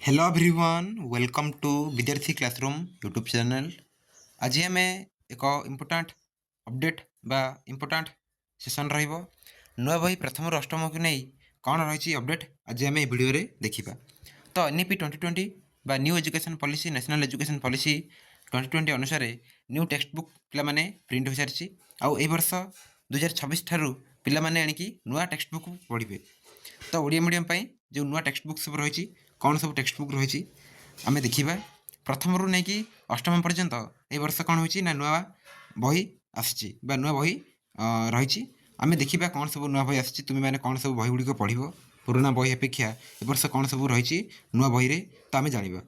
Hello everyone welcome to विद्यार्थी classroom YouTube channel. आज आम एक इम्पोर्टाट अपडेट बा इम्पोर्टाट सेसन रहिबो नुआ बही प्रथम अष्टम को नहीं कौन रही अपडेट आज आम भिडियो देखा। तो एनईपी 2020 बा new education policy national education policy 2020 अनुसार न्यू टेक्स्ट बुक पे प्रिंट हो सारी आउ ए वर्ष 2026 ठारू पिलामाने आनिकी नुआ टेक्स्ट बुक पढ़े। तो ओडिया मीडियम जो नुआ टेक्स्ट बुक सब रही कौन सब टेक्स्ट बुक रही आम देखा। प्रथम रू नहीं अष्टम पर्यंत ए वर्ष कौन हो नुआ बही आसी नुआ बही रही आम देखा कौन सब नुआ बही आसी तुम्हें मैंने कौन सब बही गुड़िक पढ़ पुराना बही अपेक्षा ए वर्ष कौन सब रही नुआ बही रे तो आम जाना।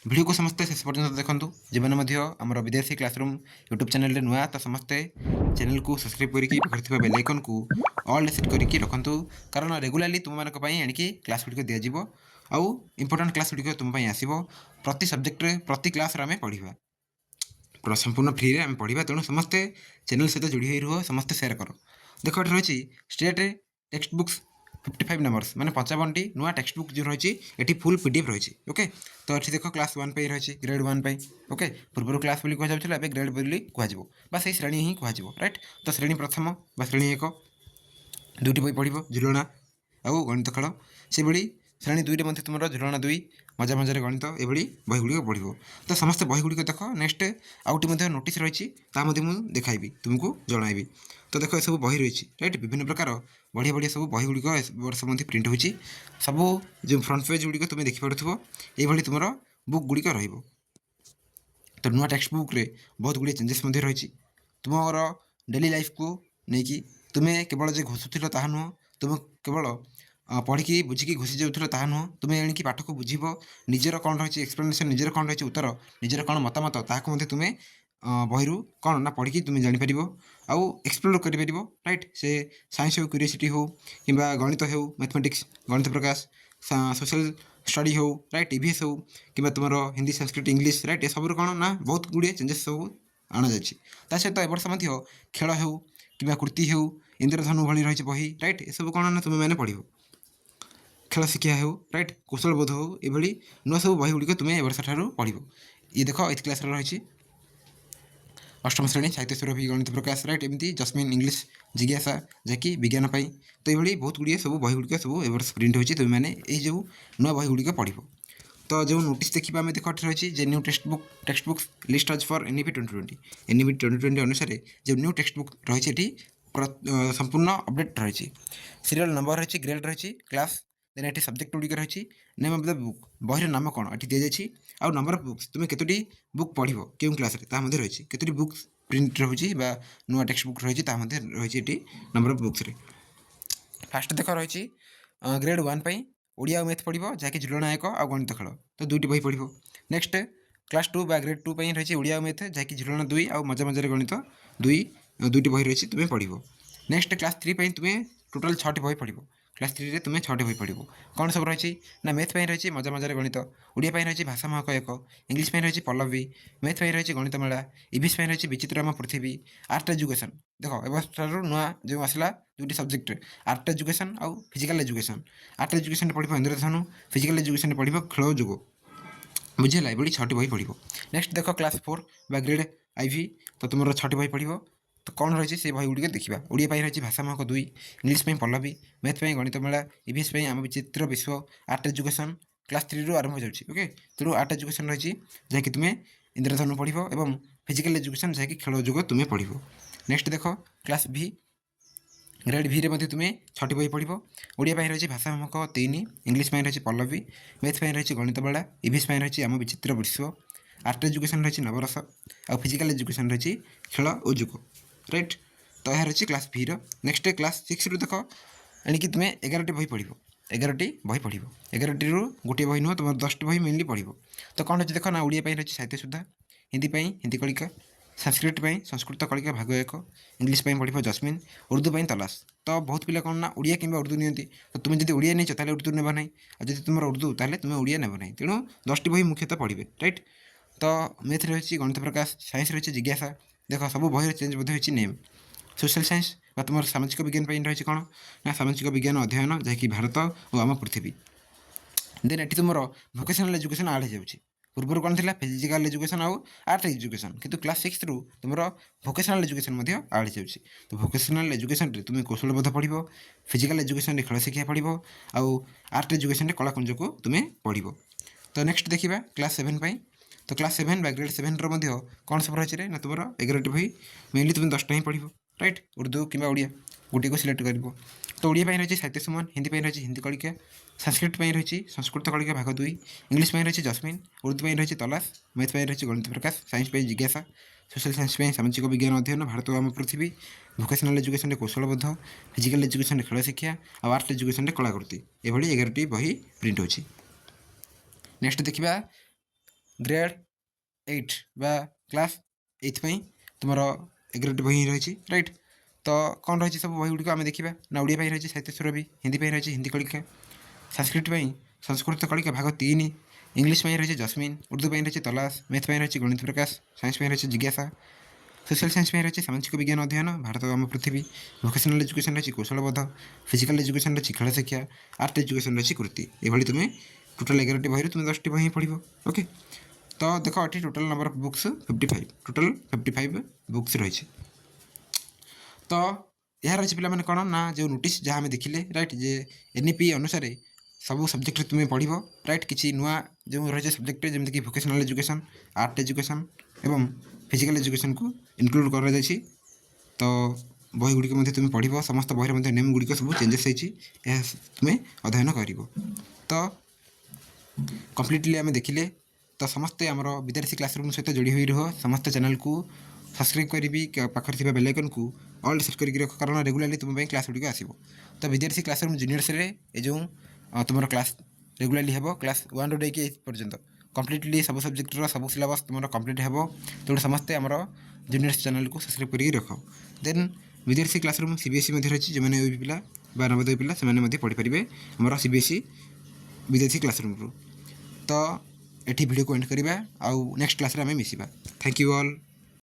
वीडियो को समस्ते शेष पर्यंत देखूँ जो आम विदेशी क्लासरूम यूट्यूब चैनल नुआ तो समस्ते चैनल को सब्सक्राइब करके बेल आइकन को ऑल सेट करके रखुँ कारण रेगुलाली तुम मानी आणिकी क्लास गुड़िक दिज्व आउ इम्पोर्टाट क्लास गुड़िक तुम आसो प्रति सब्जेक्ट प्रति क्लास आम पढ़ा पूरा संपूर्ण फ्री में आम पढ़ा। तेणु समस्ते चैनल सहित जोड़ी रुह समस्ते सेयार कर। देख ये रही स्टेट टेक्स्ट बुक्स 55 नंबर्स माने 55 टी नुआ टेक्स्ट बुक जो रही है फुल पीडीएफ रही। ओके तो ये देख क्लास 1 पे रही ग्रेड 1 पे। ओके पूर्व क्लास बोली कहला ए ग्रेड बोली कह श्रेणी ही कह राइट। तो श्रेणी प्रथम बा श्रेणी 1 दुईटी बही पढ़ झुलना आउ गणित खेल से भाई श्रेणी 2 रे तुम झुलना 2 मजा मजार गणित ये बही गुड़िक पढ़। तो समस्त बही गुड़िक देख नेक्स्ट आउटे नोटिस रही मुझे देखाइबी तुमको जनइबी। तो देख सब बही रही राइट विभिन्न प्रकार बढ़िया बढ़िया सब बही गुड़िक वर्ष मध्य प्रिंट हो सब जो फ्रंट पेज गुड़िक तुम देखिपो ये तुम बुक गुड़िक रही। तो नुआ टेक्स्ट बुक रे बहुत गुड़िया चेंजेस रही तुम डेली लाइफ को लेकिन तुम्हें केवल जो घोषुल ताहा नुह तुम केवल पढ़ी बुझिकी घोषि जाऊल ताहा नुह तुम्हें एणिकी पाठ को बुझ निजर कौन रही एक्सप्लेनेसन निजर कौन रही उत्तर निजर कौन मतामत ताकू तुम्हें बही कौन ना पढ़ी तुम्हें जापर आउ एक्सप्लोर कर राइट से साइंस हो क्यूरीयोसिटी हो कि गणित हो मैथमेटिक्स गणित प्रकाश सोशल स्टडी हो राइट ईवीएस हो कि तुम हिंदी संस्कृत इंग्लीश राइट सब कौन ना बहुत गुड़िया चेंजेस सब आना जा सहित ए वर्ष खेल हो कि कृति हो इंद्रधनु भली रही बही राइट ये सब कौन ना तुम्हें मैंने पढ़ खेल शिक्षा हो राइट कौशल बोध हो ये नुआ सब बही गुड़िक तुम्हें ए वर्ष ठार पढ़। ये देख 8th क्लास रही अष्टम श्रेणी साहित्य सुरभि गणित प्रकाश राइट एमती जस्मिन इंग्लीश जिज्ञासा जैकि विज्ञान पाई। तो ये बहुत गुड़िया सब बही गुड़िक सब ए वर्ष प्रिंट हो तुम्हें मैंने जो नुआ बही गुड़िक पढ़। तो जो नोटिस देखा आम देख रही है न्यू टेक्स्ट बुक्स लिस्ट आज फॉर एनईपी 2020 एनईपी 2020 अनुसार जो न्यू टेक्स्ट बुक रही संपूर्ण अपडेट रही सीरियल नंबर रही ग्रेड रही क्लास देन ये सब्जेक्ट गुड़िक रही नेम ऑफ द बुक बही नाम कौन ये दी जाए आउ नंबर ऑफ बुक्स तुम्हें केतोटी बुक पढ़ क्यों क्लास रही केतोटी बुक्स प्रिंट रही नुआ टेक्स्ट बुक रही रही नंबर ऑफ बुक्स फास्ट देख रही ग्रेड 1 पे ओडिया और मैथ पढ़ जहाँकि झुलना 1 आ गणित खेल तो 2टी बही पढ़। नेक्स्ट क्लास 2 बा ग्रेड 2 पे रही ओडिया और मैथ जहाँकि झुलना 2 आ मजा मजार गणित 2टी बही रही तुम्हें पढ़। नेक्स्ट क्लास 3 पे तुम्हें टोटाल 6टी बही पढ़ क्लास 3 रे तुम्हें 6टी बही पढ़ कौन सब रही ना मैथ पे रही मजा मजार गणित ओडिया रही भाषा महक 1 इंग्लीश पे रही पल्लवी मैथ पे रही गणित मेला ईवीएस पे रही विचित्रम पृथ्वी आर्ट एजुकेशन देख ए नुआ जो आसला 2टी सब्जेक्ट आर्ट एजुकेशन आउ फिजिकल एजुकेशन आर्ट एजुकेशन पढ़ इंद्रधनु फिजिकल एजुकेशन पढ़ खेल जोग बुझेगा ये 6टी बही पढ़। नेक्स्ट देख क्लास 4 बा ग्रेड आईवी तो तुम 6टी बही पढ़। तो कौन रही से बही गुड़िक देखा ओडिया रही भाषा महक 2 इंग्लीश पे पल्लवी मैथ पे गणित मेला ईवीएस पे आम विचित्र विश्व आर्ट एजुकेशन क्लास 3 रू आरंभ हो जाए। ओके तेणु आर्ट एजुकेशन रही जहाँकि तुम्हें इंद्रधनु पढ़ और फिजिकल एजुकेशन जहाँकि खेल जोग तुम्हें पढ़। नेक्स्ट देख क्लास भी ग्रेड भी रे तुम्हें 6टी बही पढ़ ओडिया रही भाषा महक 3 इंग्लीश रही पल्लवी मैथ पे रही गणित मेला ईवीएस रही आम विचित्र विश्व आर्ट एजुकेशन रही नवरस आ फिजिकल एजुकेशन रही खेल और जोग राइट। तो यह रही क्लास भी नेक्स्ट क्लास 6 रू देख एणिकी तुम्हें 11टी बही पढ़ 11टी बही पढ़ 11टी रू गोटे बही नुह तुम 10टी बही मेनली पढ़। तो कौन रही देख ना ओडिया रही साहित्य सुधा हिंदी हिंदी कलिका संस्कृत संस्कृत कलिका भाग 1 इंग्लीश पढ़ जस्मिन उर्दू तलाश। तो बहुत पिला कौन ना ओडिया कि उर्दू नियंती तो तुम्हें जब ओडिया नहीं ताले उर्दू नेबा नहीं और जब तुम उर्दू ताले तुम्हें ओडिया नेब नहीं तेणु 10टी बही मुख्यतः पढ़े राइट। तो मैथ रही गणित प्रकाश साइंस रही जिज्ञासा देख सब बही चेंज होती नेम सोशल साइंस बा तुम सामाजिक विज्ञान रही कौन ना सामाजिक विज्ञान अध्ययन जहाँकि भारत और आम पृथ्वी देन ये तुम भोकेशनाल एजुकेशन आड हो पूर्व कौन थी फिजिकाल एजुकेशन आउ आर्ट एजुकेशन किंतु क्लास 6 रु तुम भोकेशनाल एजुकेशन आड हो तो भोकेशनाल एजुकेशन तुम कौशलबोध पढ़ फिजिकाल एजुकेशन खेल शिक्षा पढ़ आउ आर्ट एजुकेशन कलाकुंज को तुम पढ़ तो नेक्स्ट देखा क्लास 7 तो क्लास 7 ग्रेड 7 कौन सब रही ना तुम 11टी बही मेनली तुम 10टा ही पढ़ राइट उर्दू कि ओडिया गोटे को सिलेक्ट कर तो ओडिया रही साहित्य सुमन हिंदी रही हिंदी कलिका संस्कृत रही संस्कृत कलिका भाग 2 इंग्लिश रही जस्मिन उर्दू रही तलाश मैथ रही गणित प्रकाश साइंस जिज्ञासा सोशल साइंस सामाजिक विज्ञान अध्ययन भारत आम पृथ्वी भोकेशनाल एजुकेशन कौशलबोध फिजिकाल एजुकेशन खेल शिक्षा और आर्ट एजुकेशन कलाकृति ये 11टी बही प्रिंट हो। नेक्स्ट देखा ग्रेड 8 बा क्लास 8 तुम 11टी बही रही राइट तो कौन रही सब बही गुड़िक आम देखा ना ओडिया रही साहित्य सुरभि हिंदी रही हिंदी कलिका संस्कृत संस्कृत कलिका भाग 3 इंग्लिश रही जस्मिन उर्दू रही तलाश मैथ रही गणित प्रकाश साइंस रही जिज्ञासा सोशल साइंस रही सामाजिक विज्ञान अध्ययन भारत आम पृथ्वी भोकेशनाल एजुकेशन रही कौशलबोध फिजिकाल एजुकेशन रही खेल शिक्षा आर्ट एजुकेशन रही कृति ये तुम टोटाल 11टी बही तुम 10टी बही पढ़ ओके तो देख ये total number of books 55 total 55 books रही तो यह रही पे कौन ना जो नोटिस जहाँ आम देखिले राइट जे एनईपी अनुसार सब सब्जेक्ट तुम पढ़ राइट किसी नुआ जो रही subject जमीक vocational education art education एवं फिजिकाल एजुकेशन को इनक्लूड कर तो बही गुड़िक तुम पढ़ समस्त बही नेम गुड़िक सब चेंजेस होती तुम अध्ययन कर तो कम्प्लीटली आम देखिले तो समस्ते आमर विद्यार्थी क्लासरूम सहित जोड़ी हुई रह समस्त चैनल को सब्सक्राइब करी पाखे बेल आइकन को ऑल सेट कर रख कारण रेगुलाली तुम क्लास गुड़िक आसो तो विद्यार्थी क्लासरूम जूनियर्स जो तुम क्लास रेगुलाली हे क्लास 1 रू लेकिन 8 पर्यंत कम्प्लीटली सब सब्जेक्टर सब सिलेबस तुम कम्प्लीट हे तो समस्ते आमर जूनियर्स चैनल को सब्सक्राइब कर रख देन विद्यार्थी क्लासरूम सीबीएसई रही जो मैंने पिला बा नवोदय पिला से पढ़ी पारे आमर सीबीएसई विद्यार्थी क्लासरूम रू तो ये वीडियो को एंड करवा आउ नेक्स्ट क्लास रे आम मिसिबा थैंक यू ऑल।